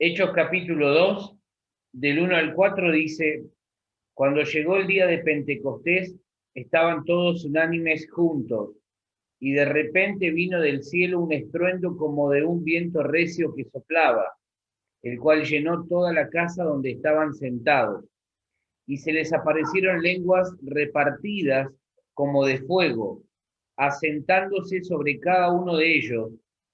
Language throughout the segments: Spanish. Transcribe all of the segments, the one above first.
Hechos capítulo 2, del 1 al 4 dice, cuando llegó el día de Pentecostés, estaban todos unánimes juntos, y de repente vino del cielo un estruendo como de un viento recio que soplaba, el cual llenó toda la casa donde estaban sentados, y se les aparecieron lenguas repartidas como de fuego, asentándose sobre cada uno de ellos,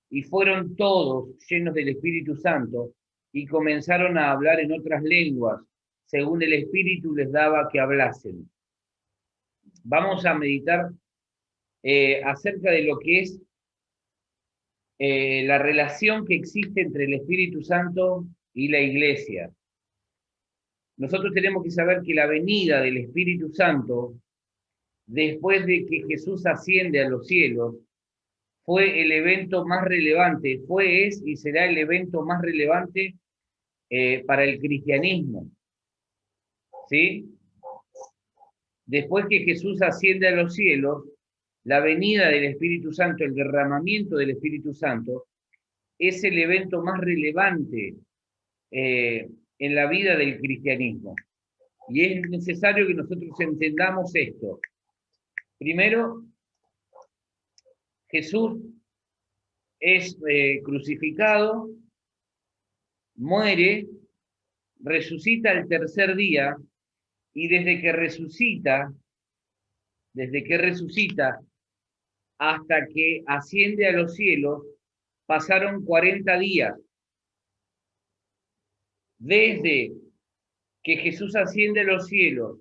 y fueron todos llenos del Espíritu Santo, y comenzaron a hablar en otras lenguas, según el Espíritu les daba que hablasen. Vamos a meditar acerca de lo que es la relación que existe entre el Espíritu Santo y la Iglesia. Nosotros tenemos que saber que la venida del Espíritu Santo, después de que Jesús asciende a los cielos, fue el evento más relevante, es y será el evento más relevante para el cristianismo. ¿Sí? Después que Jesús asciende a los cielos, la venida del Espíritu Santo, el derramamiento del Espíritu Santo, es el evento más relevante en la vida del cristianismo. Y es necesario que nosotros entendamos esto. Primero, Jesús es crucificado, muere, resucita el tercer día, y desde que resucita hasta que asciende a los cielos, pasaron 40 días. Desde que Jesús asciende a los cielos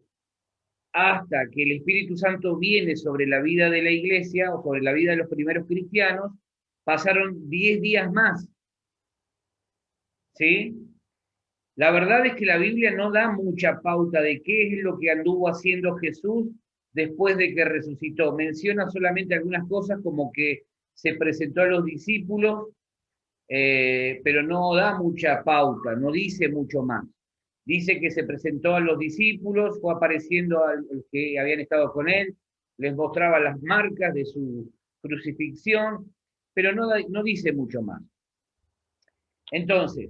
hasta que el Espíritu Santo viene sobre la vida de la iglesia o sobre la vida de los primeros cristianos, pasaron 10 días más. ¿Sí? La verdad es que la Biblia no da mucha pauta de qué es lo que anduvo haciendo Jesús después de que resucitó. Menciona solamente algunas cosas como que se presentó a los discípulos, pero no da mucha pauta, no dice mucho más. Dice que se presentó a los discípulos, fue apareciendo a los que habían estado con él, les mostraba las marcas de su crucifixión, pero no dice mucho más. Entonces,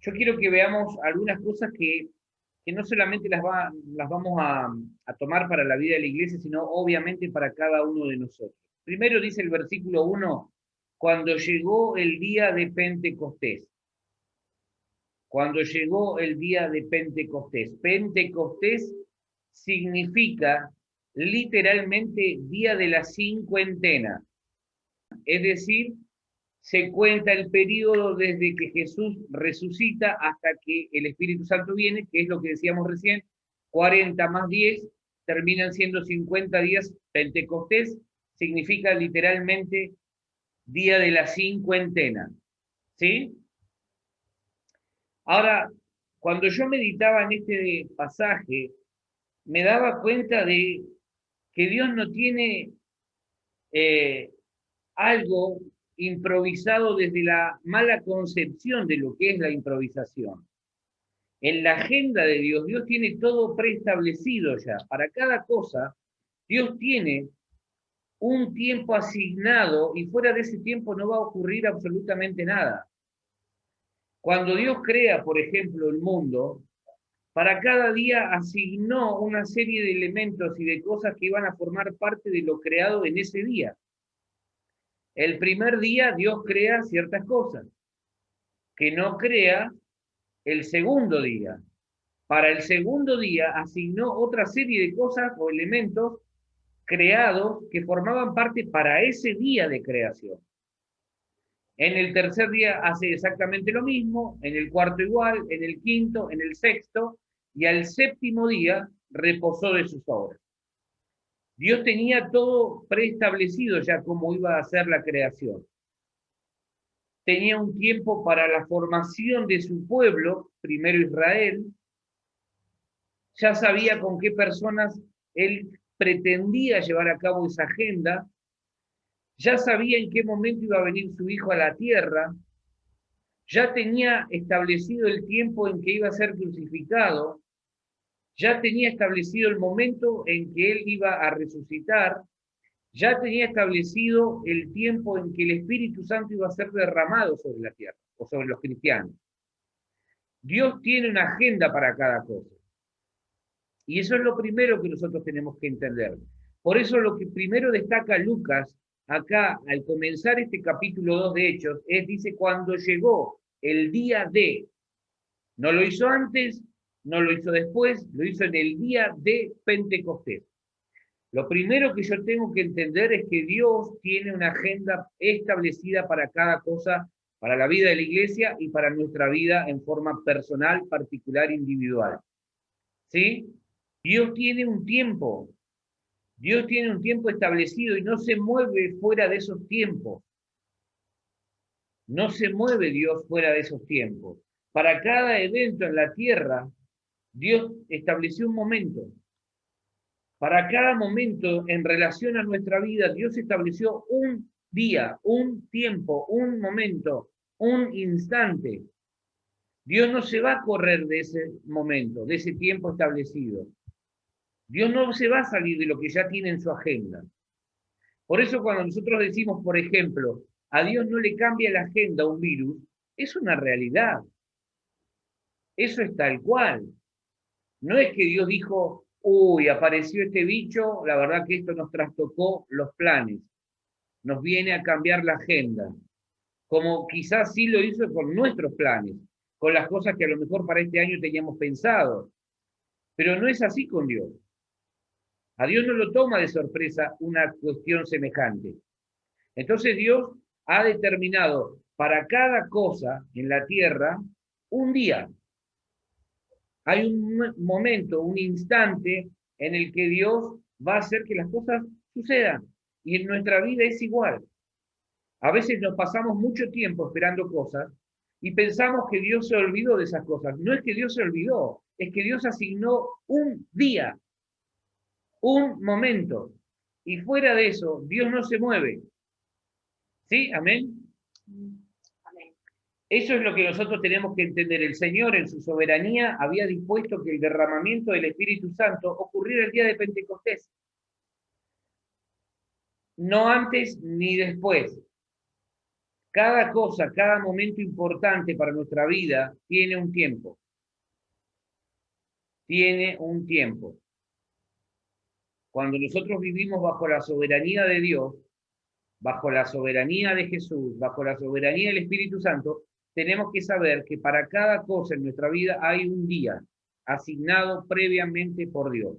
yo quiero que veamos algunas cosas que no solamente las vamos a tomar para la vida de la iglesia, sino obviamente para cada uno de nosotros. Primero dice el versículo 1, cuando llegó el día de Pentecostés. Cuando llegó el día de Pentecostés. Pentecostés significa literalmente día de la cincuentena. Es decir, se cuenta el periodo desde que Jesús resucita hasta que el Espíritu Santo viene, que es lo que decíamos recién, 40 más 10, terminan siendo 50 días. Pentecostés significa literalmente día de la cincuentena. ¿Sí? Ahora, cuando yo meditaba en este pasaje, me daba cuenta de que Dios no tiene algo improvisado desde la mala concepción de lo que es la improvisación. En la agenda de Dios, Dios tiene todo preestablecido ya. Para cada cosa, Dios tiene un tiempo asignado y fuera de ese tiempo no va a ocurrir absolutamente nada. Cuando Dios crea, por ejemplo, el mundo, para cada día asignó una serie de elementos y de cosas que iban a formar parte de lo creado en ese día. El primer día Dios crea ciertas cosas que no crea el segundo día. Para el segundo día asignó otra serie de cosas o elementos creados que formaban parte para ese día de creación. En el tercer día hace exactamente lo mismo, en el cuarto igual, en el quinto, en el sexto, y al séptimo día reposó de sus obras. Dios tenía todo preestablecido ya cómo iba a ser la creación. Tenía un tiempo para la formación de su pueblo, primero Israel. Ya sabía con qué personas él pretendía llevar a cabo esa agenda. Ya sabía en qué momento iba a venir su hijo a la tierra. Ya tenía establecido el tiempo en que iba a ser crucificado. Ya tenía establecido el momento en que él iba a resucitar. Ya tenía establecido el tiempo en que el Espíritu Santo iba a ser derramado sobre la tierra, o sobre los cristianos. Dios tiene una agenda para cada cosa. Y eso es lo primero que nosotros tenemos que entender. Por eso lo que primero destaca Lucas acá al comenzar este capítulo 2 de Hechos es, dice, cuando llegó el día de, no lo hizo antes, no lo hizo después, lo hizo en el día de Pentecostés. Lo primero que yo tengo que entender es que Dios tiene una agenda establecida para cada cosa, para la vida de la iglesia y para nuestra vida en forma personal, particular, individual. ¿Sí? Dios tiene un tiempo, Dios tiene un tiempo establecido y no se mueve fuera de esos tiempos. No se mueve Dios fuera de esos tiempos. Para cada evento en la tierra, Dios estableció un momento. Para cada momento en relación a nuestra vida, Dios estableció un día, un tiempo, un momento, un instante. Dios no se va a correr de ese momento, de ese tiempo establecido. Dios no se va a salir de lo que ya tiene en su agenda. Por eso cuando nosotros decimos, por ejemplo, a Dios no le cambia la agenda a un virus, es una realidad. Eso es tal cual. No es que Dios dijo, uy, apareció este bicho, la verdad que esto nos trastocó los planes, nos viene a cambiar la agenda, como quizás sí lo hizo con nuestros planes, con las cosas que a lo mejor para este año teníamos pensado, pero no es así con Dios. A Dios no lo toma de sorpresa una cuestión semejante. Entonces Dios ha determinado para cada cosa en la tierra un día. Hay un momento, un instante en el que Dios va a hacer que las cosas sucedan. Y en nuestra vida es igual. A veces nos pasamos mucho tiempo esperando cosas y pensamos que Dios se olvidó de esas cosas. No es que Dios se olvidó, es que Dios asignó un día, un momento. Y fuera de eso, Dios no se mueve. ¿Sí? Amén. Eso es lo que nosotros tenemos que entender. El Señor en su soberanía había dispuesto que el derramamiento del Espíritu Santo ocurriera el día de Pentecostés. No antes ni después. Cada cosa, cada momento importante para nuestra vida tiene un tiempo. Tiene un tiempo. Cuando nosotros vivimos bajo la soberanía de Dios, bajo la soberanía de Jesús, bajo la soberanía del Espíritu Santo, tenemos que saber que para cada cosa en nuestra vida hay un día asignado previamente por Dios.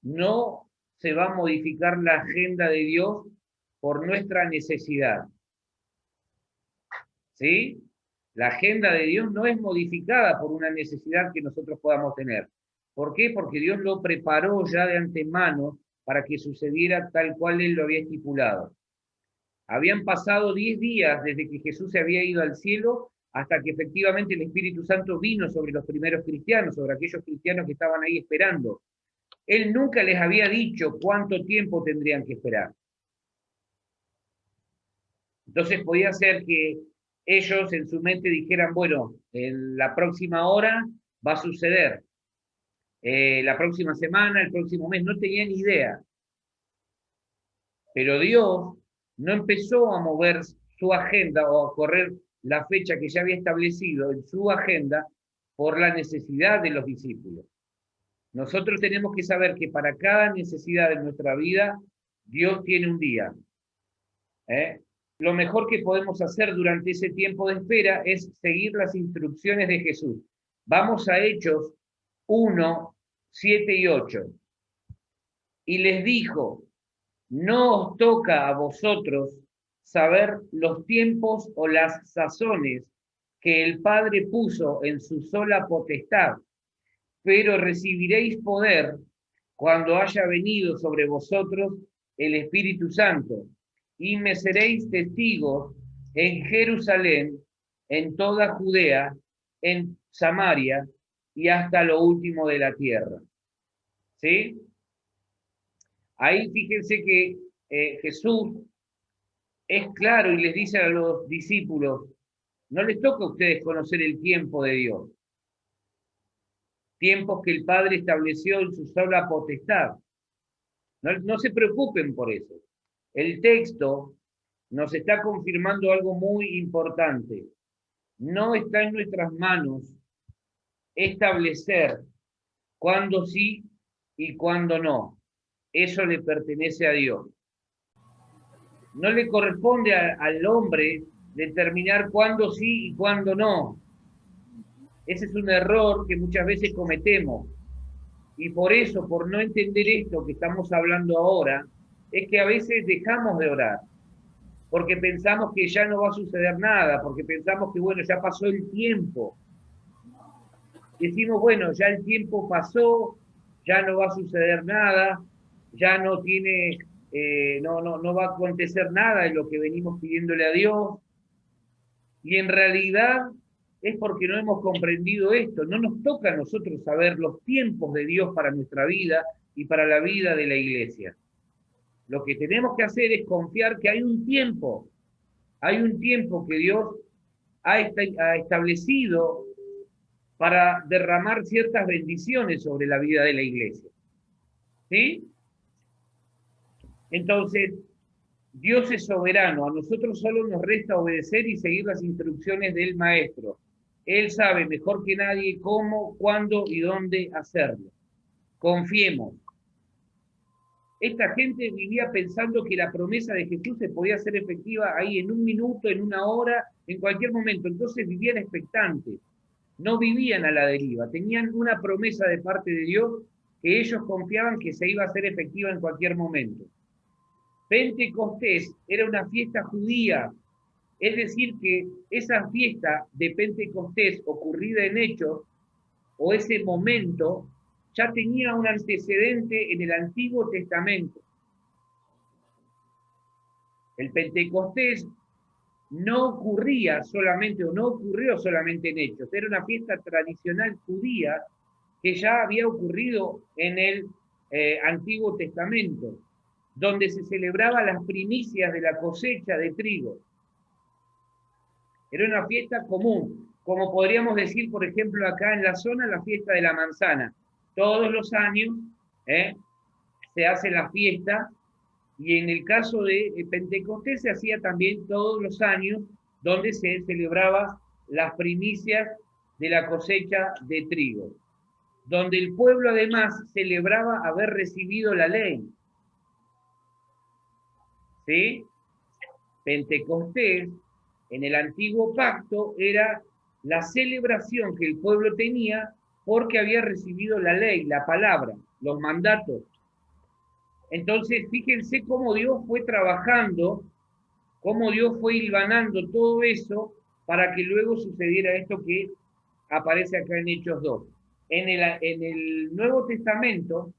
No se va a modificar la agenda de Dios por nuestra necesidad. ¿Sí? La agenda de Dios no es modificada por una necesidad que nosotros podamos tener. ¿Por qué? Porque Dios lo preparó ya de antemano para que sucediera tal cual Él lo había estipulado. Habían pasado 10 días desde que Jesús se había ido al cielo hasta que efectivamente el Espíritu Santo vino sobre los primeros cristianos, sobre aquellos cristianos que estaban ahí esperando. Él nunca les había dicho cuánto tiempo tendrían que esperar. Entonces podía ser que ellos en su mente dijeran, bueno, en la próxima hora va a suceder, la próxima semana, el próximo mes, no tenían idea. Pero Dios no empezó a mover su agenda o a correr la fecha que ya había establecido en su agenda por la necesidad de los discípulos. Nosotros tenemos que saber que para cada necesidad de nuestra vida, Dios tiene un día. Lo mejor que podemos hacer durante ese tiempo de espera es seguir las instrucciones de Jesús. Vamos a Hechos 1, 7 y 8. Y les dijo, no os toca a vosotros saber los tiempos o las sazones que el Padre puso en su sola potestad, pero recibiréis poder cuando haya venido sobre vosotros el Espíritu Santo, y me seréis testigos en Jerusalén, en toda Judea, en Samaria y hasta lo último de la tierra. ¿Sí? Ahí fíjense que Jesús es claro y les dice a los discípulos, no les toca a ustedes conocer el tiempo de Dios. Tiempos que el Padre estableció en su sola potestad. No se preocupen por eso. El texto nos está confirmando algo muy importante. No está en nuestras manos establecer cuándo sí y cuándo no. Eso le pertenece a Dios. No le corresponde al hombre determinar cuándo sí y cuándo no. Ese es un error que muchas veces cometemos. Y por eso, por no entender esto que estamos hablando ahora, es que a veces dejamos de orar, porque pensamos que ya no va a suceder nada, porque pensamos que, bueno, ya pasó el tiempo. Decimos, bueno, ya el tiempo pasó, ya no va a suceder nada, ya no tiene, no va a acontecer nada de lo que venimos pidiéndole a Dios. Y en realidad es porque no hemos comprendido esto. No nos toca a nosotros saber los tiempos de Dios para nuestra vida y para la vida de la iglesia. Lo que tenemos que hacer es confiar que hay un tiempo que Dios ha establecido para derramar ciertas bendiciones sobre la vida de la iglesia. ¿Sí? Entonces, Dios es soberano, a nosotros solo nos resta obedecer y seguir las instrucciones del Maestro. Él sabe mejor que nadie cómo, cuándo y dónde hacerlo. Confiemos. Esta gente vivía pensando que la promesa de Jesús se podía hacer efectiva ahí en un minuto, en una hora, en cualquier momento. Entonces vivían expectantes, no vivían a la deriva, tenían una promesa de parte de Dios que ellos confiaban que se iba a hacer efectiva en cualquier momento. Pentecostés era una fiesta judía, es decir, que esa fiesta de Pentecostés ocurrida en Hechos, o ese momento, ya tenía un antecedente en el Antiguo Testamento. El Pentecostés no ocurría solamente, o no ocurrió solamente en Hechos, era una fiesta tradicional judía que ya había ocurrido en el Antiguo Testamento, donde se celebraba las primicias de la cosecha de trigo. Era una fiesta común, como podríamos decir, por ejemplo, acá en la zona, la fiesta de la manzana. Todos los años se hace la fiesta, y en el caso de Pentecostés se hacía también todos los años, donde se celebraba las primicias de la cosecha de trigo, donde el pueblo además celebraba haber recibido la ley. ¿Sí? Pentecostés, en el antiguo pacto, era la celebración que el pueblo tenía porque había recibido la ley, la palabra, los mandatos. Entonces, fíjense cómo Dios fue trabajando, cómo Dios fue hilvanando todo eso para que luego sucediera esto que aparece acá en Hechos 2. En el Nuevo Testamento,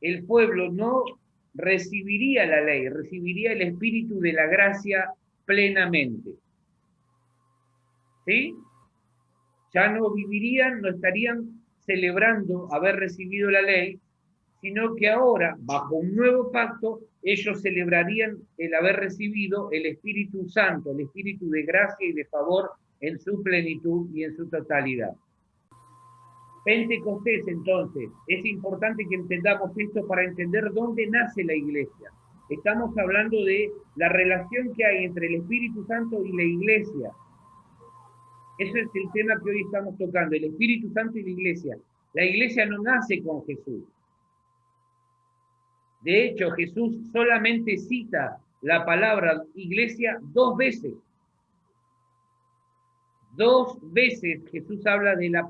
el pueblo no recibiría la ley, recibiría el espíritu de la gracia plenamente. ¿Sí? Ya no vivirían, no estarían celebrando haber recibido la ley, sino que ahora, bajo un nuevo pacto, ellos celebrarían el haber recibido el Espíritu Santo, el Espíritu de gracia y de favor en su plenitud y en su totalidad. Pentecostés, entonces, es importante que entendamos esto para entender dónde nace la iglesia. Estamos hablando de la relación que hay entre el Espíritu Santo y la iglesia. Ese es el tema que hoy estamos tocando, el Espíritu Santo y la iglesia. La iglesia no nace con Jesús. De hecho, Jesús solamente cita la palabra iglesia 2 veces. 2 veces Jesús habla de la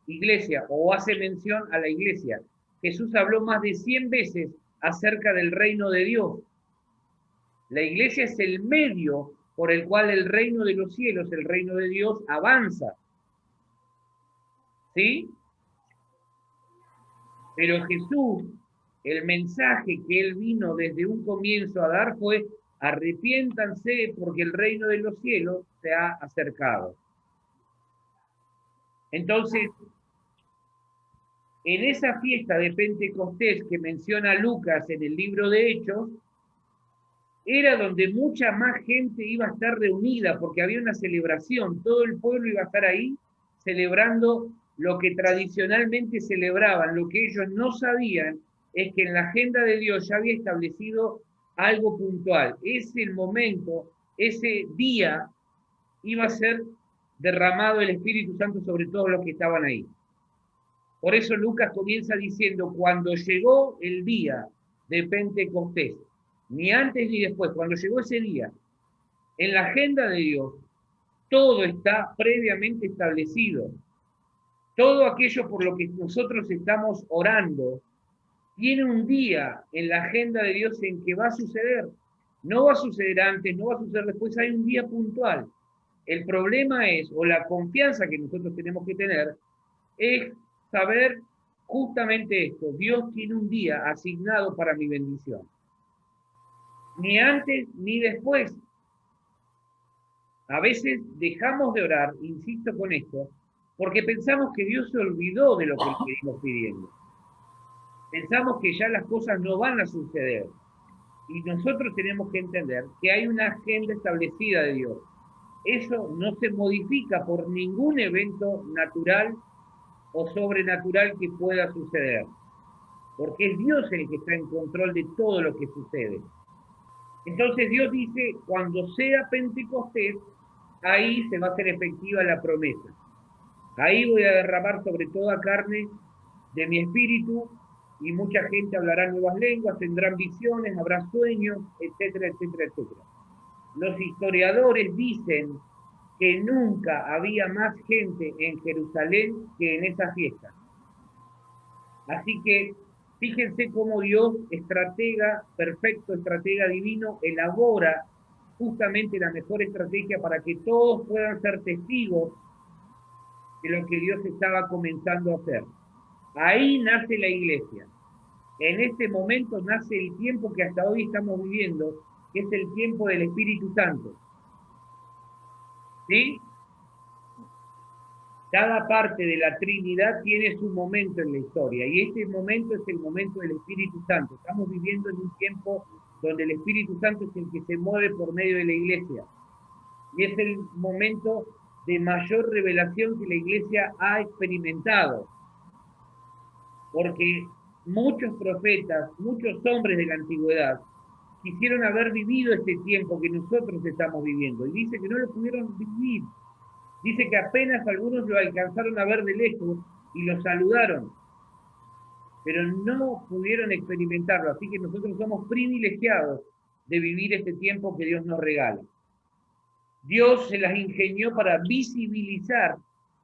iglesia o hace mención a la iglesia. Jesús habló más de 100 veces acerca del reino de Dios. La iglesia es el medio por el cual el reino de los cielos, el reino de Dios, avanza. ¿Sí? Pero Jesús, el mensaje que él vino desde un comienzo a dar fue: arrepiéntanse porque el reino de los cielos se ha acercado. Entonces, en esa fiesta de Pentecostés que menciona Lucas en el libro de Hechos, era donde mucha más gente iba a estar reunida, porque había una celebración, todo el pueblo iba a estar ahí celebrando lo que tradicionalmente celebraban. Lo que ellos no sabían es que en la agenda de Dios ya había establecido algo puntual. Ese momento, ese día, iba a ser derramado el Espíritu Santo sobre todos los que estaban ahí. Por eso Lucas comienza diciendo, cuando llegó el día de Pentecostés, ni antes ni después, cuando llegó ese día, en la agenda de Dios, todo está previamente establecido. Todo aquello por lo que nosotros estamos orando, tiene un día en la agenda de Dios en que va a suceder. No va a suceder antes, no va a suceder después, hay un día puntual. El problema es, o la confianza que nosotros tenemos que tener, es saber justamente esto. Dios tiene un día asignado para mi bendición. Ni antes ni después. A veces dejamos de orar, insisto con esto, porque pensamos que Dios se olvidó de lo que le venimos pidiendo. Pensamos que ya las cosas no van a suceder. Y nosotros tenemos que entender que hay una agenda establecida de Dios. Eso no se modifica por ningún evento natural o sobrenatural que pueda suceder. Porque es Dios el que está en control de todo lo que sucede. Entonces Dios dice, cuando sea Pentecostés, ahí se va a hacer efectiva la promesa. Ahí voy a derramar sobre toda carne de mi espíritu y mucha gente hablará nuevas lenguas, tendrán visiones, habrá sueños, etcétera, etcétera, etcétera. Los historiadores dicen que nunca había más gente en Jerusalén que en esa fiesta. Así que fíjense cómo Dios, estratega, perfecto estratega divino, elabora justamente la mejor estrategia para que todos puedan ser testigos de lo que Dios estaba comenzando a hacer. Ahí nace la iglesia. En este momento nace el tiempo que hasta hoy estamos viviendo, que es el tiempo del Espíritu Santo. ¿Sí? Cada parte de la Trinidad tiene su momento en la historia, y este momento es el momento del Espíritu Santo. Estamos viviendo en un tiempo donde el Espíritu Santo es el que se mueve por medio de la iglesia, y es el momento de mayor revelación que la iglesia ha experimentado, porque muchos profetas, muchos hombres de la antigüedad, quisieron haber vivido este tiempo que nosotros estamos viviendo, y dice que no lo pudieron vivir. Dice que apenas algunos lo alcanzaron a ver de lejos y lo saludaron, pero no pudieron experimentarlo. Así que nosotros somos privilegiados de vivir este tiempo que Dios nos regala. Dios se las ingenió para visibilizar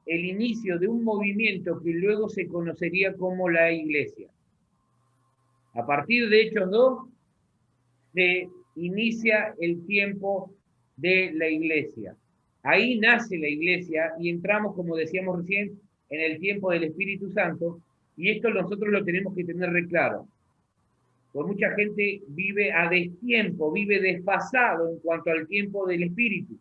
el inicio de un movimiento que luego se conocería como la iglesia. A partir de Hechos 2 se inicia el tiempo de la iglesia. Ahí nace la iglesia y entramos, como decíamos recién, en el tiempo del Espíritu Santo, y esto nosotros lo tenemos que tener re claro. Pues mucha gente vive a destiempo, vive desfasado en cuanto al tiempo del Espíritu.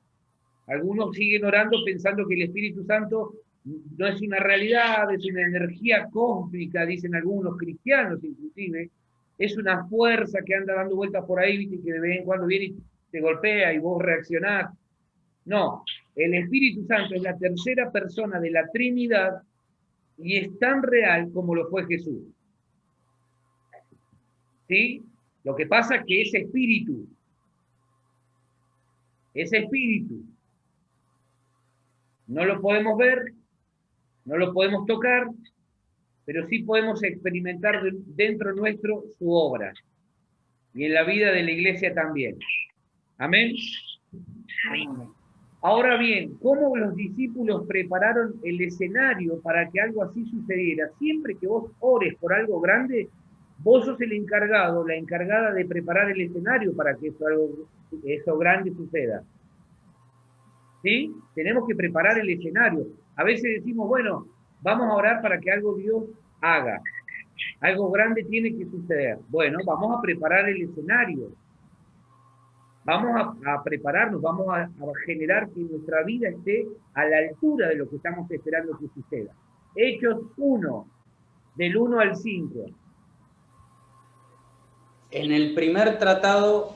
Algunos siguen orando pensando que el Espíritu Santo no es una realidad, es una energía cósmica, dicen algunos cristianos inclusive, es una fuerza que anda dando vueltas por ahí, ¿viste? Que de vez en cuando viene y te golpea y vos reaccionás. No, el Espíritu Santo es la tercera persona de la Trinidad y es tan real como lo fue Jesús. ¿Sí? Lo que pasa es que ese espíritu, no lo podemos ver, no lo podemos tocar, pero sí podemos experimentar dentro nuestro su obra. Y en la vida de la iglesia también. Amén. Ahora bien, ¿cómo los discípulos prepararon el escenario para que algo así sucediera? Siempre que vos ores por algo grande, vos sos el encargado, la encargada de preparar el escenario para que eso grande suceda. ¿Sí? Tenemos que preparar el escenario. A veces decimos, bueno, vamos a orar para que algo Dios haga. Algo grande tiene que suceder. Bueno, vamos a preparar el escenario. Vamos a prepararnos, vamos a generar que nuestra vida esté a la altura de lo que estamos esperando que suceda. Hechos 1, del 1 al 5. En el primer tratado,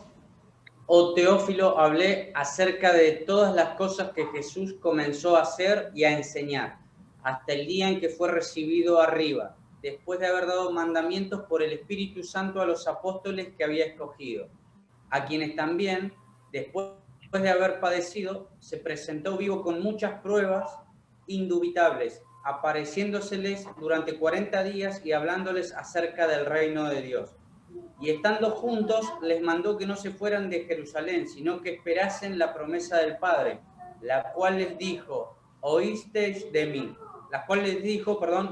oh Teófilo, hablé acerca de todas las cosas que Jesús comenzó a hacer y a enseñar, hasta el día en que fue recibido arriba, después de haber dado mandamientos por el Espíritu Santo a los apóstoles que había escogido, a quienes también, después de haber padecido, se presentó vivo con muchas pruebas indubitables, apareciéndoseles durante 40 días y hablándoles acerca del reino de Dios. Y estando juntos, les mandó que no se fueran de Jerusalén, sino que esperasen la promesa del Padre, la cual les dijo, oísteis de mí.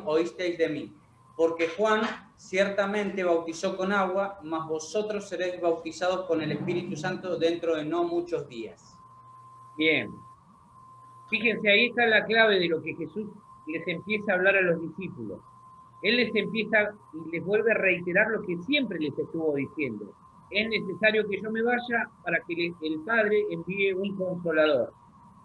Oísteis de mí. Porque Juan ciertamente bautizó con agua, mas vosotros seréis bautizados con el Espíritu Santo dentro de no muchos días. Bien. Fíjense, ahí está la clave de lo que Jesús les empieza a hablar a los discípulos. Él les empieza y les vuelve a reiterar lo que siempre les estuvo diciendo. Es necesario que yo me vaya para que el Padre envíe un consolador.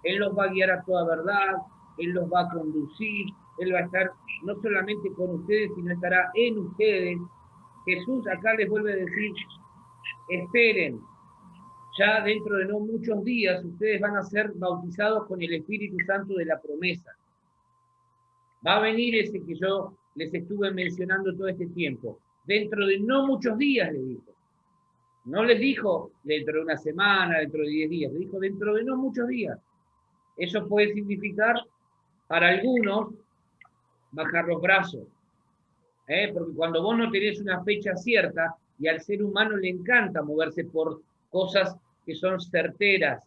Él los va a guiar a toda verdad, Él los va a conducir, Él va a estar no solamente con ustedes, sino estará en ustedes. Jesús acá les vuelve a decir, esperen, ya dentro de no muchos días ustedes van a ser bautizados con el Espíritu Santo de la promesa. Va a venir ese que yo les estuve mencionando todo este tiempo. Dentro de no muchos días, les dijo. No les dijo dentro de una semana, dentro de 10 días, les dijo dentro de no muchos días. Eso puede significar, para algunos, bajar los brazos. Porque cuando vos no tenés una fecha cierta, y al ser humano le encanta moverse por cosas que son certeras,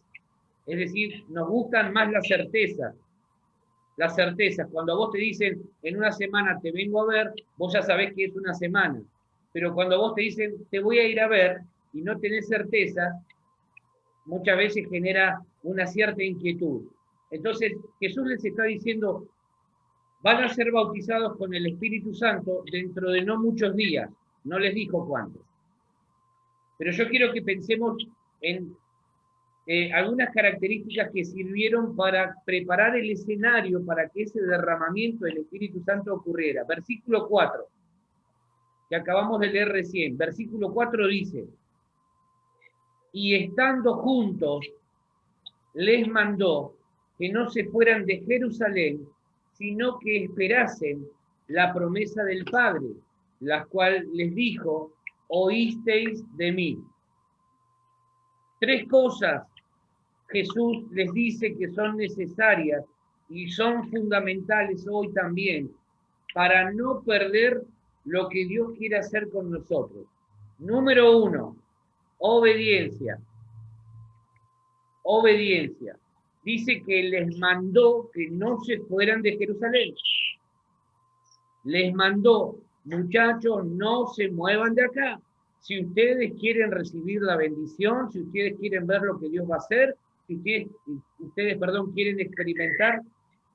es decir, nos gustan más las certezas. Las certezas, cuando a vos te dicen en una semana te vengo a ver, vos ya sabés que es una semana. Pero cuando vos te dicen te voy a ir a ver y no tenés certeza, muchas veces genera una cierta inquietud. Entonces Jesús les está diciendo, van a ser bautizados con el Espíritu Santo dentro de no muchos días. No les dijo cuántos. Pero yo quiero que pensemos en algunas características que sirvieron para preparar el escenario para que ese derramamiento del Espíritu Santo ocurriera. Versículo 4, que acabamos de leer recién. Versículo 4 dice, y estando juntos, les mandó que no se fueran de Jerusalén, sino que esperasen la promesa del Padre, la cual les dijo, oísteis de mí. 3 cosas Jesús les dice que son necesarias y son fundamentales hoy también para no perder lo que Dios quiere hacer con nosotros. Número 1, obediencia. Obediencia. Dice que les mandó que no se fueran de Jerusalén. Les mandó, muchachos, no se muevan de acá. Si ustedes quieren recibir la bendición, si ustedes quieren ver lo que Dios va a hacer, si ustedes quieren experimentar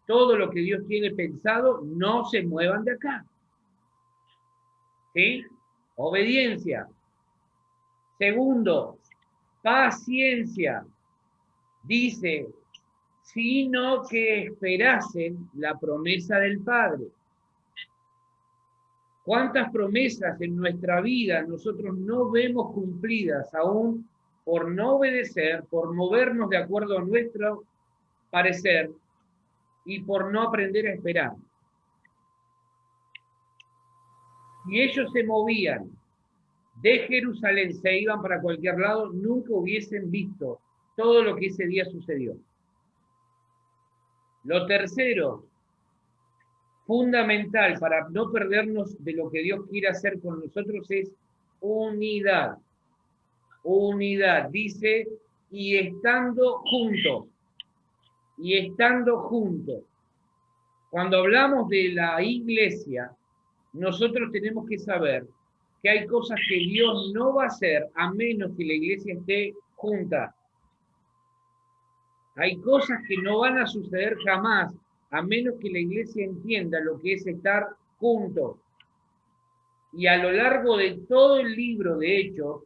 todo lo que Dios tiene pensado, no se muevan de acá. ¿Sí? Obediencia. Segundo, paciencia. Dice, sino que esperasen la promesa del Padre. ¿Cuántas promesas en nuestra vida nosotros no vemos cumplidas aún por no obedecer, por movernos de acuerdo a nuestro parecer y por no aprender a esperar? Si ellos se movían de Jerusalén, se iban para cualquier lado, nunca hubiesen visto todo lo que ese día sucedió. Lo tercero, fundamental para no perdernos de lo que Dios quiere hacer con nosotros, es unidad. Unidad, dice, y estando juntos. Y estando juntos. Cuando hablamos de la iglesia, nosotros tenemos que saber que hay cosas que Dios no va a hacer a menos que la iglesia esté junta. Hay cosas que no van a suceder jamás a menos que la iglesia entienda lo que es estar juntos. Y a lo largo de todo el libro de Hechos,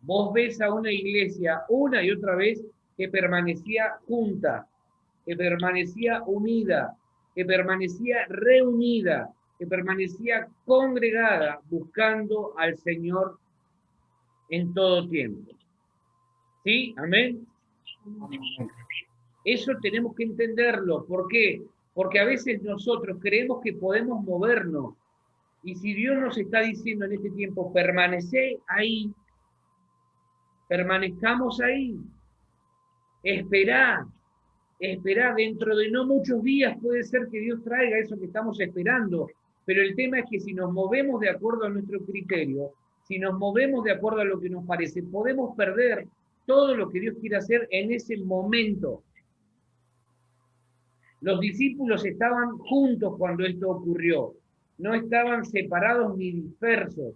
vos ves a una iglesia una y otra vez que permanecía junta, que permanecía unida, que permanecía reunida, que permanecía congregada buscando al Señor en todo tiempo. ¿Sí? ¿Amén? Eso tenemos que entenderlo. ¿Por qué? Porque a veces nosotros creemos que podemos movernos. Y si Dios nos está diciendo en este tiempo, permanecé ahí, permanezcamos ahí, esperá, esperá, dentro de no muchos días puede ser que Dios traiga eso que estamos esperando, pero el tema es que si nos movemos de acuerdo a nuestro criterio, si nos movemos de acuerdo a lo que nos parece, podemos perder todo lo que Dios quiere hacer en ese momento. Los discípulos estaban juntos cuando esto ocurrió, no estaban separados ni dispersos,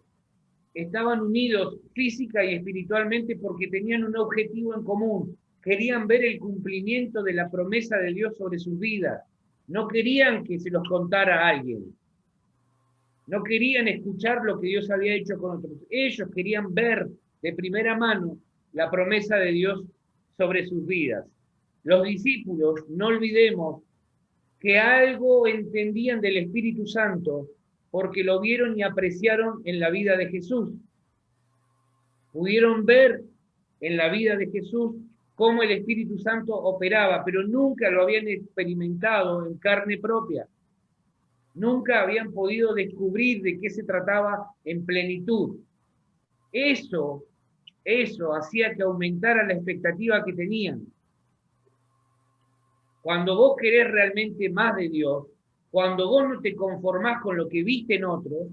estaban unidos física y espiritualmente porque tenían un objetivo en común, querían ver el cumplimiento de la promesa de Dios sobre sus vidas, no querían que se los contara alguien, no querían escuchar lo que Dios había hecho con otros, ellos querían ver de primera mano la promesa de Dios sobre sus vidas. Los discípulos, no olvidemos, que algo entendían del Espíritu Santo porque lo vieron y apreciaron en la vida de Jesús. Pudieron ver en la vida de Jesús cómo el Espíritu Santo operaba, pero nunca lo habían experimentado en carne propia. Nunca habían podido descubrir de qué se trataba en plenitud. Eso hacía que aumentara la expectativa que tenían. Cuando vos querés realmente más de Dios, cuando vos no te conformás con lo que viste en otros,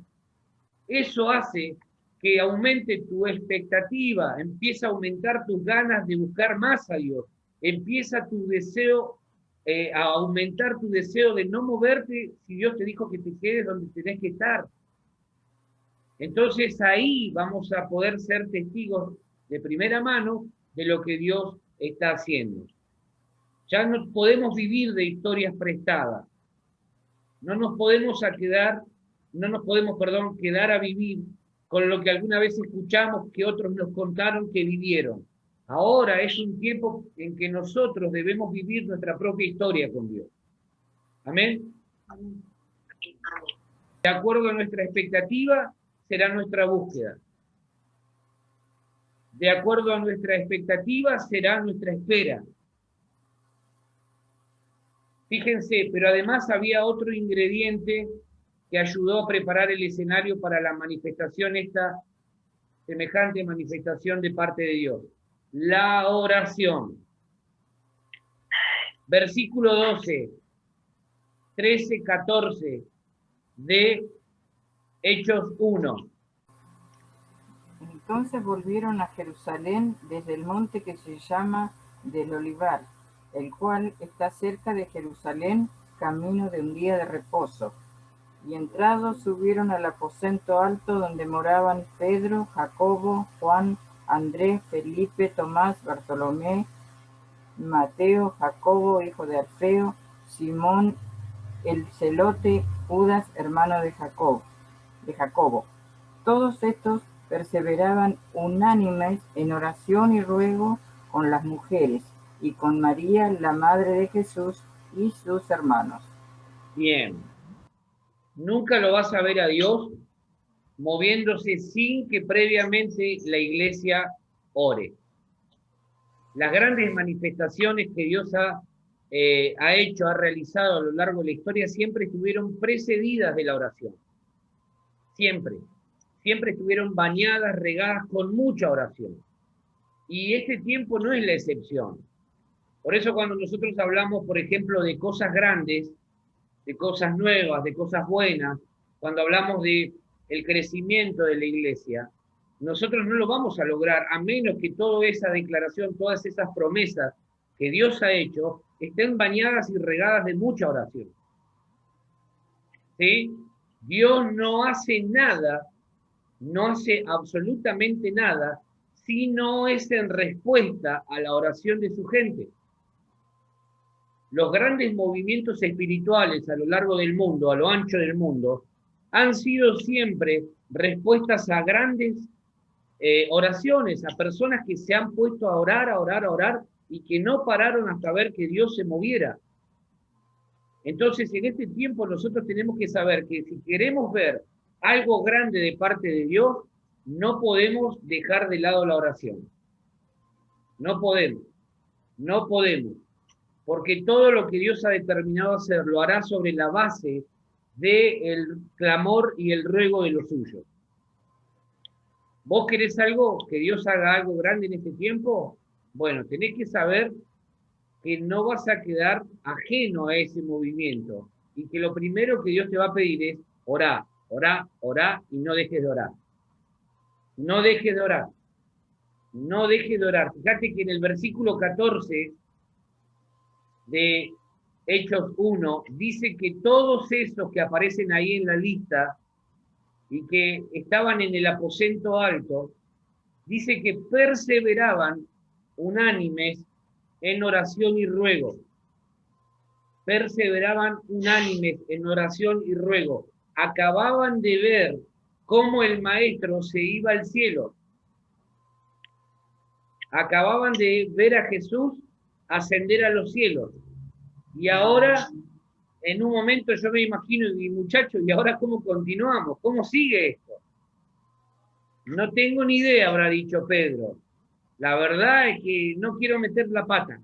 eso hace que aumente tu expectativa, empieza a aumentar tus ganas de buscar más a Dios, empieza tu deseo, a aumentar tu deseo de no moverte si Dios te dijo que te quedes donde tenés que estar. Entonces ahí vamos a poder ser testigos de primera mano de lo que Dios está haciendo. Ya no podemos vivir de historias prestadas. No nos podemos quedar a vivir con lo que alguna vez escuchamos que otros nos contaron que vivieron. Ahora es un tiempo en que nosotros debemos vivir nuestra propia historia con Dios. Amén. De acuerdo a nuestra expectativa, será nuestra búsqueda. De acuerdo a nuestra expectativa, será nuestra espera. Fíjense, pero además había otro ingrediente que ayudó a preparar el escenario para la manifestación, esta semejante manifestación de parte de Dios. La oración. Versículo 12, 13, 14 de Hechos 1. Entonces volvieron a Jerusalén desde el monte que se llama del Olivar, el cual está cerca de Jerusalén, camino de un día de reposo. Y entrados subieron al aposento alto donde moraban Pedro, Jacobo, Juan, Andrés, Felipe, Tomás, Bartolomé, Mateo, Jacobo, hijo de Alfeo, Simón el celote, Judas, hermano de Jacobo. Todos estos perseveraban unánimes en oración y ruego con las mujeres y con María, la madre de Jesús, y sus hermanos. Bien. Nunca lo vas a ver a Dios moviéndose sin que previamente la iglesia ore. Las grandes manifestaciones que Dios ha realizado a lo largo de la historia, siempre estuvieron precedidas de la oración. Siempre estuvieron bañadas, regadas con mucha oración. Y este tiempo no es la excepción. Por eso cuando nosotros hablamos, por ejemplo, de cosas grandes, de cosas nuevas, de cosas buenas, cuando hablamos de el crecimiento de la iglesia, nosotros no lo vamos a lograr a menos que toda esa declaración, todas esas promesas que Dios ha hecho, estén bañadas y regadas de mucha oración. ¿Sí? Dios no hace nada, no hace absolutamente nada, si no es en respuesta a la oración de su gente. Los grandes movimientos espirituales a lo largo del mundo, a lo ancho del mundo, han sido siempre respuestas a grandes oraciones, a personas que se han puesto a orar, y que no pararon hasta ver que Dios se moviera. Entonces, en este tiempo nosotros tenemos que saber que si queremos ver algo grande de parte de Dios, no podemos dejar de lado la oración. No podemos. Porque todo lo que Dios ha determinado hacer lo hará sobre la base del clamor y el ruego de los suyos. ¿Vos querés que Dios haga algo grande en este tiempo? Bueno, tenés que saber que no vas a quedar ajeno a ese movimiento y que lo primero que Dios te va a pedir es orá, orá, orá y no dejes de orar. No dejes de orar. No dejes de orar. Fíjate que en el versículo 14 de Hechos 1 dice que todos esos que aparecen ahí en la lista y que estaban en el aposento alto, dice que perseveraban unánimes en oración y ruego. Perseveraban unánimes en oración y ruego. Acababan de ver cómo el maestro se iba al cielo. Acababan de ver a Jesús ascender a los cielos. Y ahora, en un momento yo me imagino, y muchachos, ¿y ahora cómo continuamos? ¿Cómo sigue esto? No tengo ni idea, habrá dicho Pedro. La verdad es que no quiero meter la pata.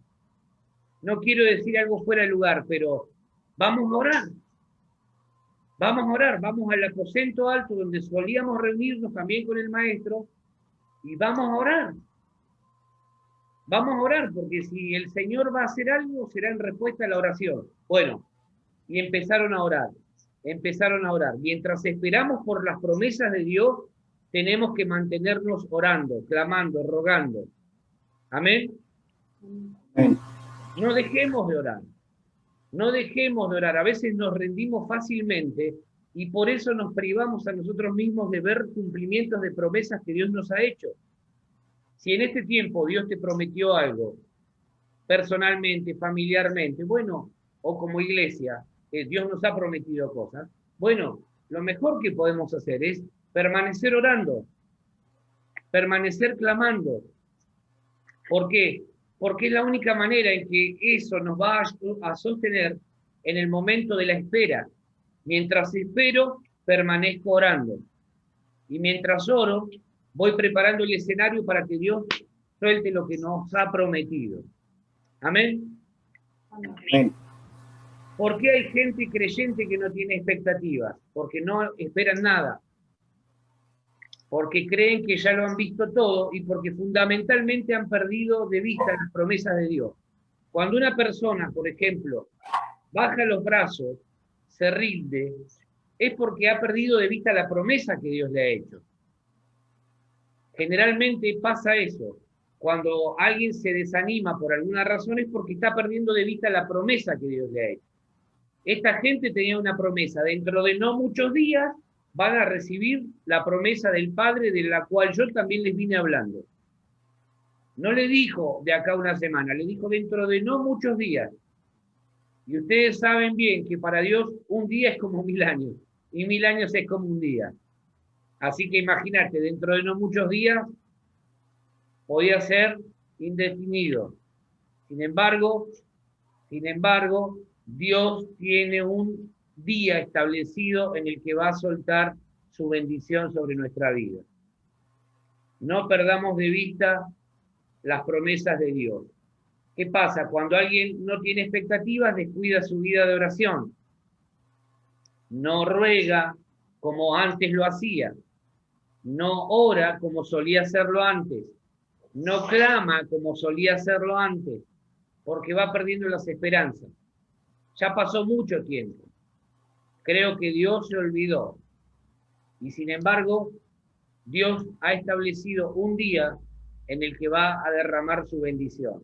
No quiero decir algo fuera de lugar, pero vamos a orar. Vamos a orar, vamos al aposento alto donde solíamos reunirnos también con el maestro y vamos a orar. Vamos a orar, porque si el Señor va a hacer algo, será en respuesta a la oración. Bueno, y empezaron a orar. Empezaron a orar. Mientras esperamos por las promesas de Dios, tenemos que mantenernos orando, clamando, rogando. Amén. Amén. No dejemos de orar. No dejemos de orar. A veces nos rendimos fácilmente y por eso nos privamos a nosotros mismos de ver cumplimientos de promesas que Dios nos ha hecho. Si en este tiempo Dios te prometió algo, personalmente, familiarmente, bueno, o como iglesia, Dios nos ha prometido cosas, bueno, lo mejor que podemos hacer es permanecer orando, permanecer clamando. ¿Por qué? Porque es la única manera en que eso nos va a sostener en el momento de la espera. Mientras espero, permanezco orando. Y mientras oro, voy preparando el escenario para que Dios suelte lo que nos ha prometido. ¿Amén? Amén. ¿Por qué hay gente creyente que no tiene expectativas? Porque no esperan nada. Porque creen que ya lo han visto todo y porque fundamentalmente han perdido de vista las promesas de Dios. Cuando una persona, por ejemplo, baja los brazos, se rinde, es porque ha perdido de vista la promesa que Dios le ha hecho. Generalmente pasa eso. Cuando alguien se desanima por alguna razón es porque está perdiendo de vista la promesa que Dios le ha hecho. Esta gente tenía una promesa. Dentro de no muchos días van a recibir la promesa del Padre de la cual yo también les vine hablando. No le dijo de acá a una semana, le dijo dentro de no muchos días. Y ustedes saben bien que para Dios un día es como 1000 años y 1000 años es como un día. Así que imagínate, dentro de no muchos días podía ser indefinido. Sin embargo, Dios tiene un día establecido en el que va a soltar su bendición sobre nuestra vida. No perdamos de vista las promesas de Dios. ¿Qué pasa? Cuando alguien no tiene expectativas, descuida su vida de oración. No ruega como antes lo hacía. No ora como solía hacerlo antes. No clama como solía hacerlo antes, porque va perdiendo las esperanzas. Ya pasó mucho tiempo. Creo que Dios se olvidó. Y sin embargo, Dios ha establecido un día en el que va a derramar su bendición.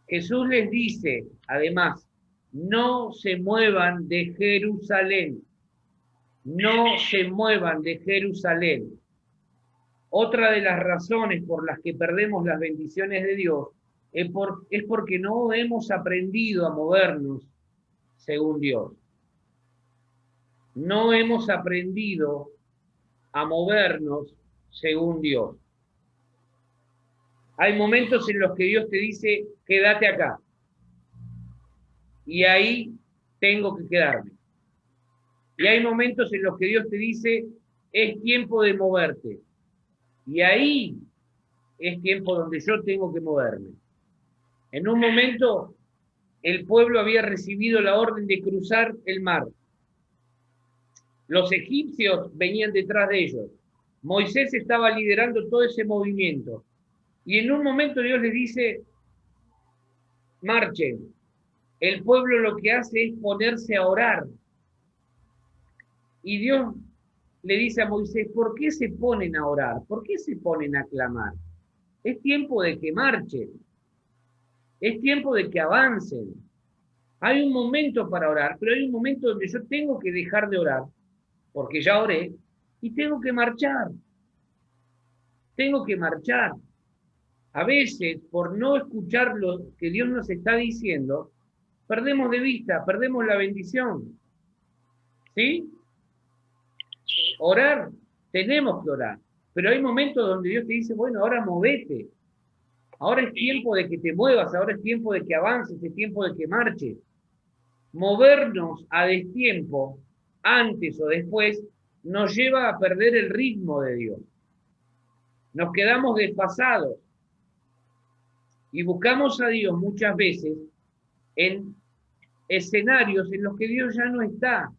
Jesús les dice, además, no se muevan de Jerusalén. No se muevan de Jerusalén. Otra de las razones por las que perdemos las bendiciones de Dios es porque no hemos aprendido a movernos según Dios. No hemos aprendido a movernos según Dios. Hay momentos en los que Dios te dice, quédate acá. Y ahí tengo que quedarme. Y hay momentos en los que Dios te dice, es tiempo de moverte. Y ahí es tiempo donde yo tengo que moverme. En un momento, el pueblo había recibido la orden de cruzar el mar. Los egipcios venían detrás de ellos. Moisés estaba liderando todo ese movimiento. Y en un momento Dios les dice, marchen. El pueblo lo que hace es ponerse a orar. Y Dios le dice a Moisés, ¿por qué se ponen a orar? ¿Por qué se ponen a clamar? Es tiempo de que marchen. Es tiempo de que avancen. Hay un momento para orar, pero hay un momento donde yo tengo que dejar de orar, porque ya oré, y tengo que marchar. Tengo que marchar. A veces, por no escuchar lo que Dios nos está diciendo, perdemos de vista, perdemos la bendición. ¿Sí? Orar, tenemos que orar. Pero hay momentos donde Dios te dice, bueno, ahora movete. Ahora es tiempo de que te muevas, ahora es tiempo de que avances, es tiempo de que marches. Movernos a destiempo, antes o después, nos lleva a perder el ritmo de Dios. Nos quedamos desfasados y buscamos a Dios muchas veces en escenarios en los que Dios ya no está.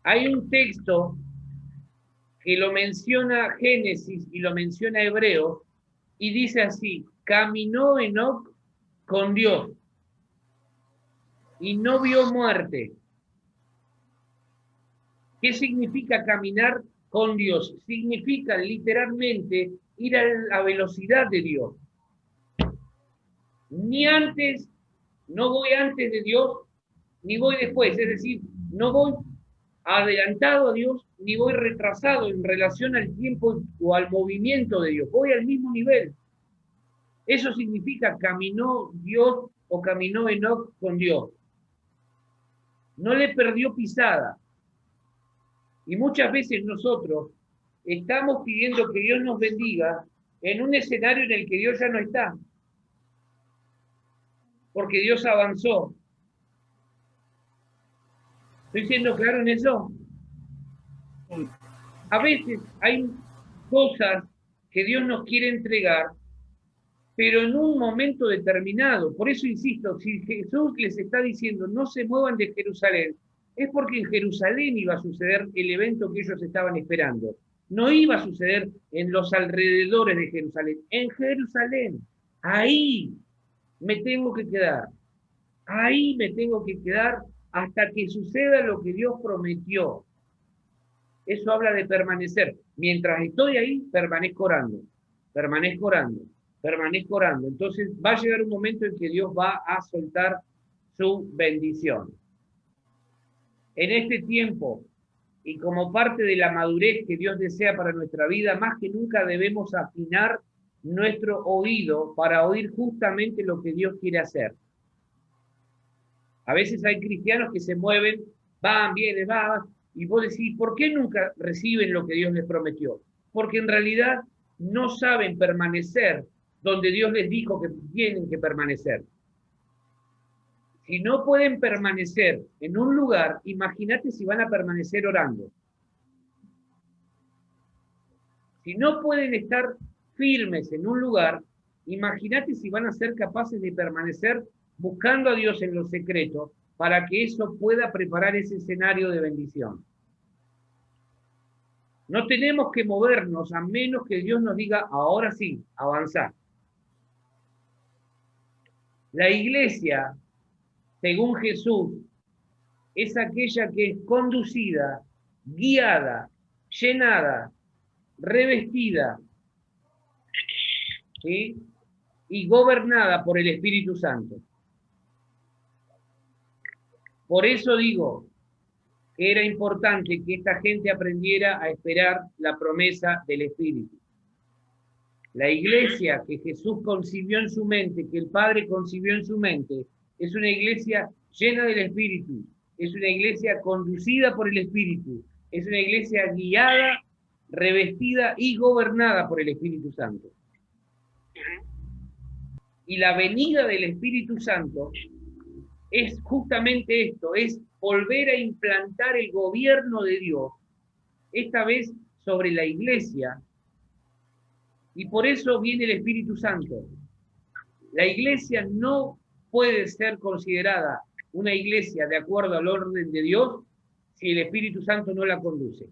Hay un texto que lo menciona Génesis y lo menciona Hebreos y dice así: caminó Enoc con Dios y no vio muerte. ¿Qué significa caminar con Dios? Significa literalmente ir a la velocidad de Dios. Ni antes, no voy antes de Dios, ni voy después. Es decir, no voy adelantado a Dios, ni voy retrasado en relación al tiempo o al movimiento de Dios. Voy al mismo nivel. Eso significa caminó Dios o caminó Enoc con Dios. No le perdió pisada. Y muchas veces nosotros estamos pidiendo que Dios nos bendiga en un escenario en el que Dios ya no está. Porque Dios avanzó. ¿Estoy siendo claro en eso? A veces hay cosas que Dios nos quiere entregar, pero en un momento determinado. Por eso insisto, si Jesús les está diciendo no se muevan de Jerusalén, es porque en Jerusalén iba a suceder el evento que ellos estaban esperando. No iba a suceder en los alrededores de Jerusalén. En Jerusalén, ahí me tengo que quedar. Ahí me tengo que quedar hasta que suceda lo que Dios prometió. Eso habla de permanecer. Mientras estoy ahí, permanezco orando. Permanezco orando. Permanezco orando. Entonces va a llegar un momento en que Dios va a soltar su bendición. En este tiempo, y como parte de la madurez que Dios desea para nuestra vida, más que nunca debemos afinar nuestro oído para oír justamente lo que Dios quiere hacer. A veces hay cristianos que se mueven, van, vienen, van, y vos decís, ¿por qué nunca reciben lo que Dios les prometió? Porque en realidad no saben permanecer donde Dios les dijo que tienen que permanecer. Si no pueden permanecer en un lugar, imagínate si van a permanecer orando. Si no pueden estar firmes en un lugar, imagínate si van a ser capaces de permanecer buscando a Dios en lo secreto para que eso pueda preparar ese escenario de bendición. No tenemos que movernos a menos que Dios nos diga, ahora sí, avanzar. La iglesia, según Jesús, es aquella que es conducida, guiada, llenada, revestida, ¿sí? Y gobernada por el Espíritu Santo. Por eso digo que era importante que esta gente aprendiera a esperar la promesa del Espíritu. La iglesia que Jesús concibió en su mente, que el Padre concibió en su mente, es una iglesia llena del Espíritu, es una iglesia conducida por el Espíritu, es una iglesia guiada, revestida y gobernada por el Espíritu Santo. Y la venida del Espíritu Santo es justamente esto, es volver a implantar el gobierno de Dios, esta vez sobre la iglesia, y por eso viene el Espíritu Santo. La iglesia no puede ser considerada una iglesia de acuerdo al orden de Dios si el Espíritu Santo no la conduce.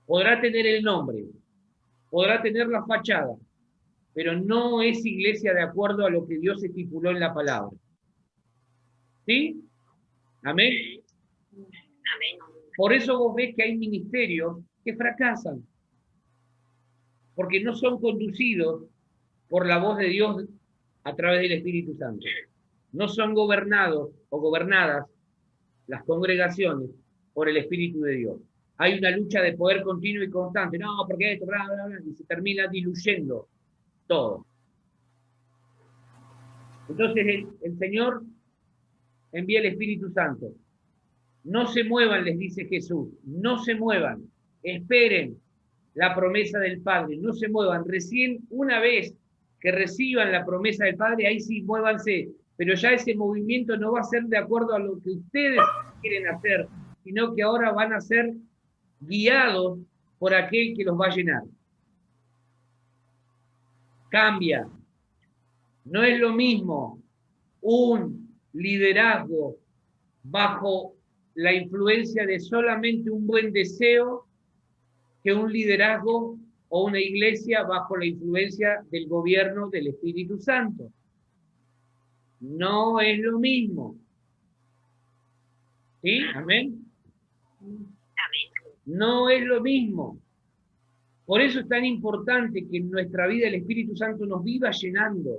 Podrá tener el nombre, podrá tener la fachada, pero no es iglesia de acuerdo a lo que Dios estipuló en la palabra. ¿Sí? Amén. Por eso vos ves que hay ministerios que fracasan, porque no son conducidos por la voz de Dios a través del Espíritu Santo. No son gobernados o gobernadas las congregaciones por el Espíritu de Dios. Hay una lucha de poder continuo y constante. No, porque esto, bla, bla, bla, y se termina diluyendo todo. Entonces el Señor envía el Espíritu Santo. No se muevan, les dice Jesús, no se muevan, esperen la promesa del Padre, no se muevan. Recién una vez que reciban la promesa del Padre, ahí sí muévanse, pero ya ese movimiento no va a ser de acuerdo a lo que ustedes quieren hacer, sino que ahora van a ser guiados por aquel que los va a llenar. Cambia. No es lo mismo un liderazgo bajo la influencia de solamente un buen deseo que un liderazgo o una iglesia bajo la influencia del gobierno del Espíritu Santo. No es lo mismo. ¿Sí? Amén. No es lo mismo. Por eso es tan importante que en nuestra vida el Espíritu Santo nos viva llenando.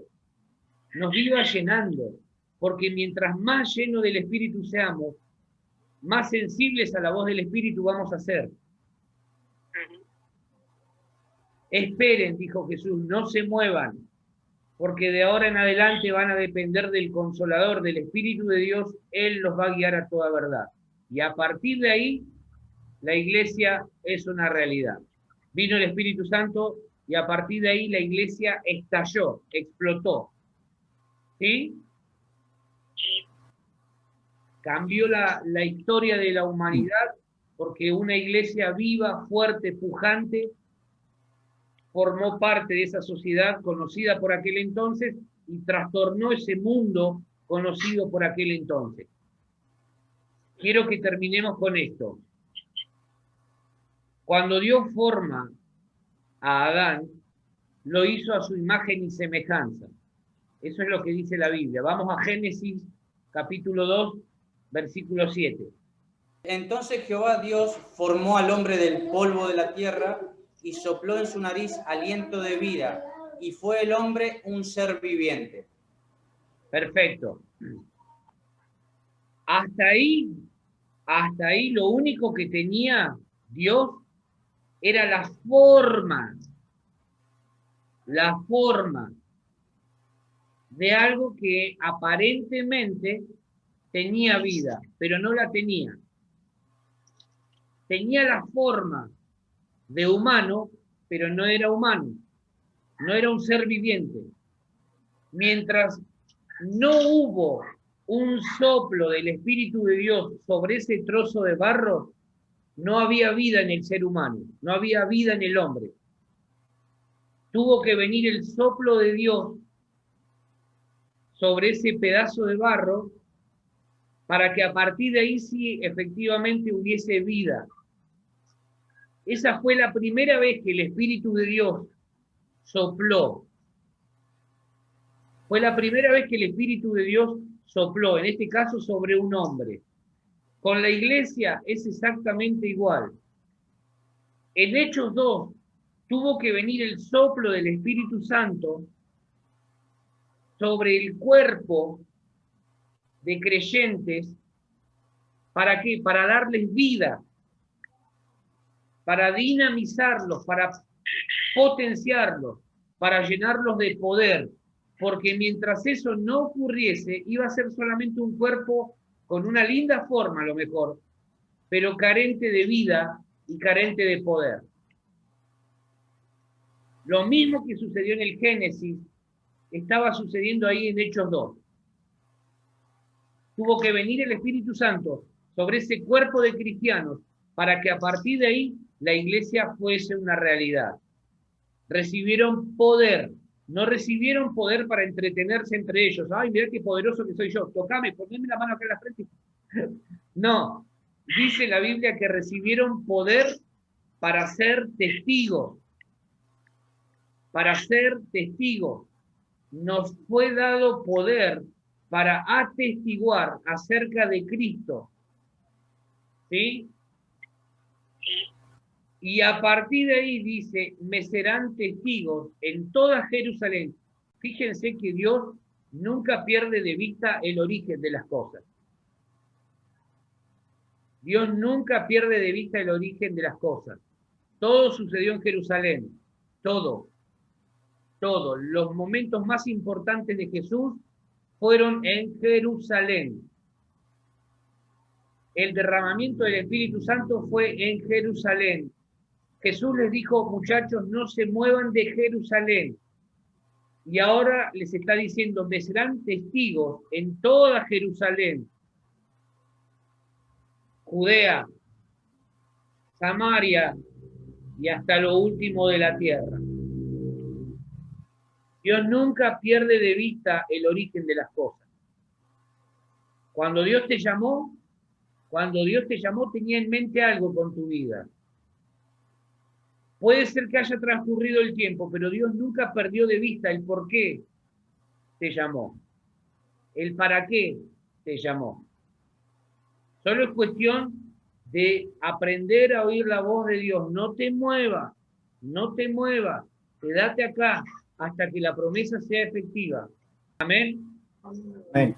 Nos viva llenando. Porque mientras más llenos del Espíritu seamos, más sensibles a la voz del Espíritu vamos a ser. Esperen, dijo Jesús, no se muevan, porque de ahora en adelante van a depender del Consolador, del Espíritu de Dios. Él los va a guiar a toda verdad. Y a partir de ahí, la iglesia es una realidad. Vino el Espíritu Santo y a partir de ahí la iglesia estalló, explotó. ¿Sí? Cambió la historia de la humanidad porque una iglesia viva, fuerte, pujante, formó parte de esa sociedad conocida por aquel entonces y trastornó ese mundo conocido por aquel entonces. Quiero que terminemos con esto. Cuando Dios forma a Adán, lo hizo a su imagen y semejanza. Eso es lo que dice la Biblia. Vamos a Génesis capítulo 2, versículo 7. Entonces Jehová Dios formó al hombre del polvo de la tierra y sopló en su nariz aliento de vida, y fue el hombre un ser viviente. Perfecto. Hasta ahí lo único que tenía Dios era la forma de algo que aparentemente tenía vida, pero no la tenía. Tenía la forma de humano, pero no era humano, no era un ser viviente. Mientras no hubo un soplo del Espíritu de Dios sobre ese trozo de barro, no había vida en el ser humano, no había vida en el hombre. Tuvo que venir el soplo de Dios sobre ese pedazo de barro para que a partir de ahí sí efectivamente hubiese vida. Esa fue la primera vez que el Espíritu de Dios sopló. Fue la primera vez que el Espíritu de Dios sopló, en este caso sobre un hombre. Con la iglesia es exactamente igual. En Hechos 2 tuvo que venir el soplo del Espíritu Santo sobre el cuerpo de creyentes. ¿Para qué? Para darles vida, para dinamizarlos, para potenciarlos, para llenarlos de poder. Porque mientras eso no ocurriese, iba a ser solamente un cuerpo con una linda forma a lo mejor, pero carente de vida y carente de poder. Lo mismo que sucedió en el Génesis, estaba sucediendo ahí en Hechos 2. Tuvo que venir el Espíritu Santo sobre ese cuerpo de cristianos para que a partir de ahí la iglesia fuese una realidad. Recibieron poder. No recibieron poder para entretenerse entre ellos. Ay, mirá qué poderoso que soy yo. Tocame, poneme la mano acá en la frente. No. Dice la Biblia que recibieron poder para ser testigos. para ser testigos. Nos fue dado poder para atestiguar acerca de Cristo. ¿Sí? Y a partir de ahí dice, me serán testigos en toda Jerusalén. Fíjense que Dios nunca pierde de vista el origen de las cosas. Dios nunca pierde de vista el origen de las cosas. Todo sucedió en Jerusalén. Todo. Todo. Los momentos más importantes de Jesús fueron en Jerusalén. El derramamiento del Espíritu Santo fue en Jerusalén. Jesús les dijo, muchachos, no se muevan de Jerusalén. Y ahora les está diciendo, me serán testigos en toda Jerusalén, Judea, Samaria y hasta lo último de la tierra. Dios nunca pierde de vista el origen de las cosas. Cuando Dios te llamó tenía en mente algo con tu vida. Puede ser que haya transcurrido el tiempo, pero Dios nunca perdió de vista el por qué te llamó, el para qué te llamó. Solo es cuestión de aprender a oír la voz de Dios. No te muevas, quédate acá hasta que la promesa sea efectiva. Amén. Amén.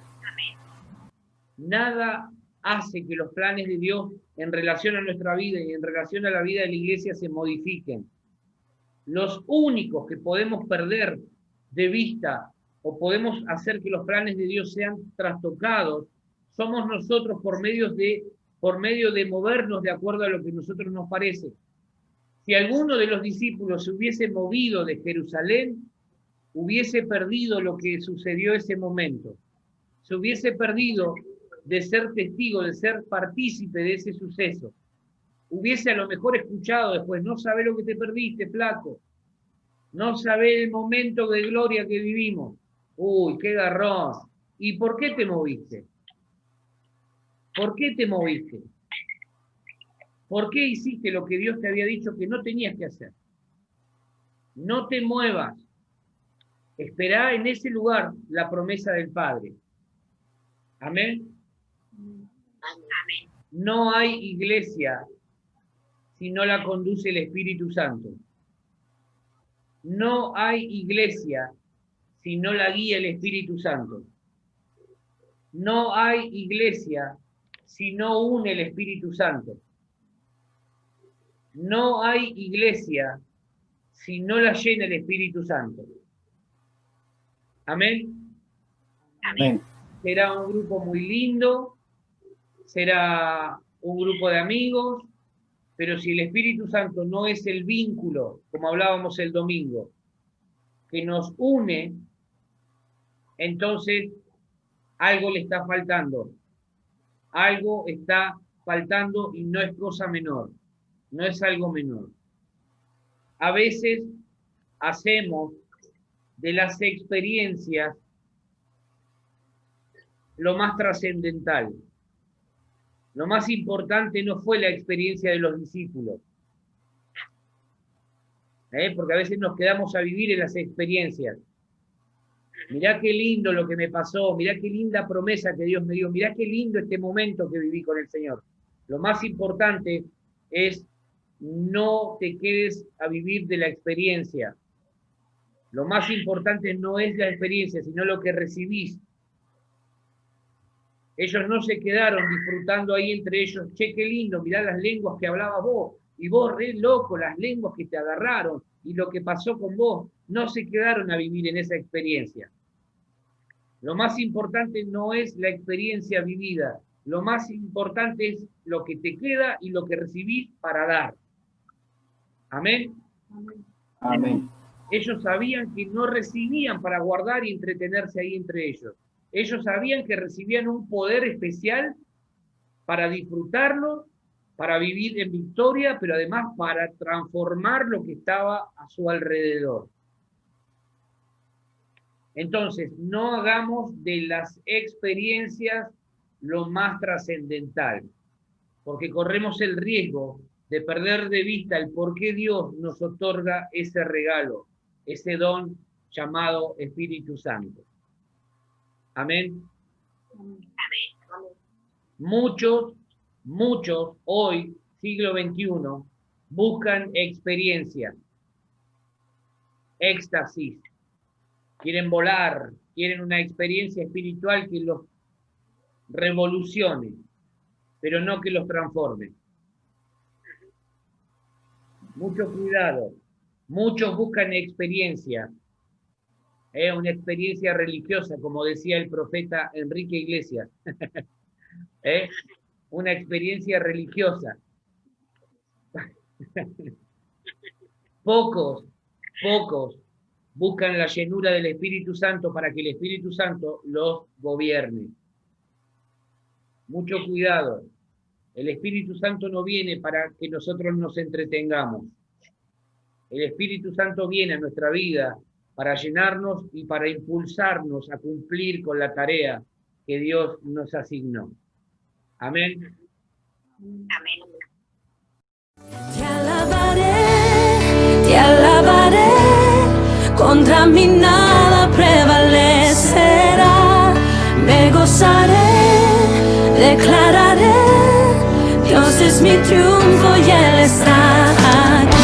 Nada hace que los planes de Dios en relación a nuestra vida y en relación a la vida de la iglesia se modifiquen. Los únicos que podemos perder de vista o podemos hacer que los planes de Dios sean trastocados somos nosotros por medio de movernos de acuerdo a lo que a nosotros nos parece. Si alguno de los discípulos se hubiese movido de Jerusalén, hubiese perdido lo que sucedió ese momento. Se hubiese perdido de ser testigo, de ser partícipe de ese suceso. Hubiese a lo mejor escuchado después, no sabés lo que te perdiste, flaco. No sabés el momento de gloria que vivimos. Uy, qué garrón. ¿Y por qué te moviste? ¿Por qué te moviste? ¿Por qué hiciste lo que Dios te había dicho que no tenías que hacer? No te muevas. Esperá en ese lugar la promesa del Padre. Amén. No hay iglesia si no la conduce el Espíritu Santo. No hay iglesia si no la guía el Espíritu Santo. No hay iglesia si no une el Espíritu Santo. No hay iglesia si no la llena el Espíritu Santo. Amén. Amén. Será un grupo muy lindo, será un grupo de amigos, pero si el Espíritu Santo no es el vínculo, como hablábamos el domingo, que nos une, entonces algo le está faltando. Algo está faltando y no es cosa menor, no es algo menor. A veces hacemos de las experiencias lo más trascendental. Lo más importante no fue la experiencia de los discípulos. Porque a veces nos quedamos a vivir en las experiencias. Mirá qué lindo lo que me pasó, mirá qué linda promesa que Dios me dio, mirá qué lindo este momento que viví con el Señor. Lo más importante es no te quedes a vivir de la experiencia. Lo más importante no es la experiencia, sino lo que recibís. Ellos no se quedaron disfrutando ahí entre ellos, che, qué lindo, mirá las lenguas que hablabas vos, y vos re loco, las lenguas que te agarraron, y lo que pasó con vos, no se quedaron a vivir en esa experiencia. Lo más importante no es la experiencia vivida, lo más importante es lo que te queda y lo que recibís para dar. Amén. Amén. Ellos sabían que no recibían para guardar y entretenerse ahí entre ellos. Ellos sabían que recibían un poder especial para disfrutarlo, para vivir en victoria, pero además para transformar lo que estaba a su alrededor. Entonces, no hagamos de las experiencias lo más trascendental, porque corremos el riesgo de perder de vista el por qué Dios nos otorga ese regalo, ese don llamado Espíritu Santo. Amén. Muchos hoy, siglo XXI, buscan experiencia, éxtasis, quieren volar, quieren una experiencia espiritual que los revolucione, pero no que los transforme. Mucho cuidado. Muchos buscan experiencia, una experiencia religiosa, como decía el profeta Enrique Iglesias. Una experiencia religiosa. Pocos buscan la llenura del Espíritu Santo para que el Espíritu Santo los gobierne. Mucho cuidado. El Espíritu Santo no viene para que nosotros nos entretengamos. El Espíritu Santo viene a nuestra vida para llenarnos y para impulsarnos a cumplir con la tarea que Dios nos asignó. Amén. Amén. Te alabaré, contra mí nada prevalecerá. Me gozaré, declararé, Dios es mi triunfo y Él está aquí.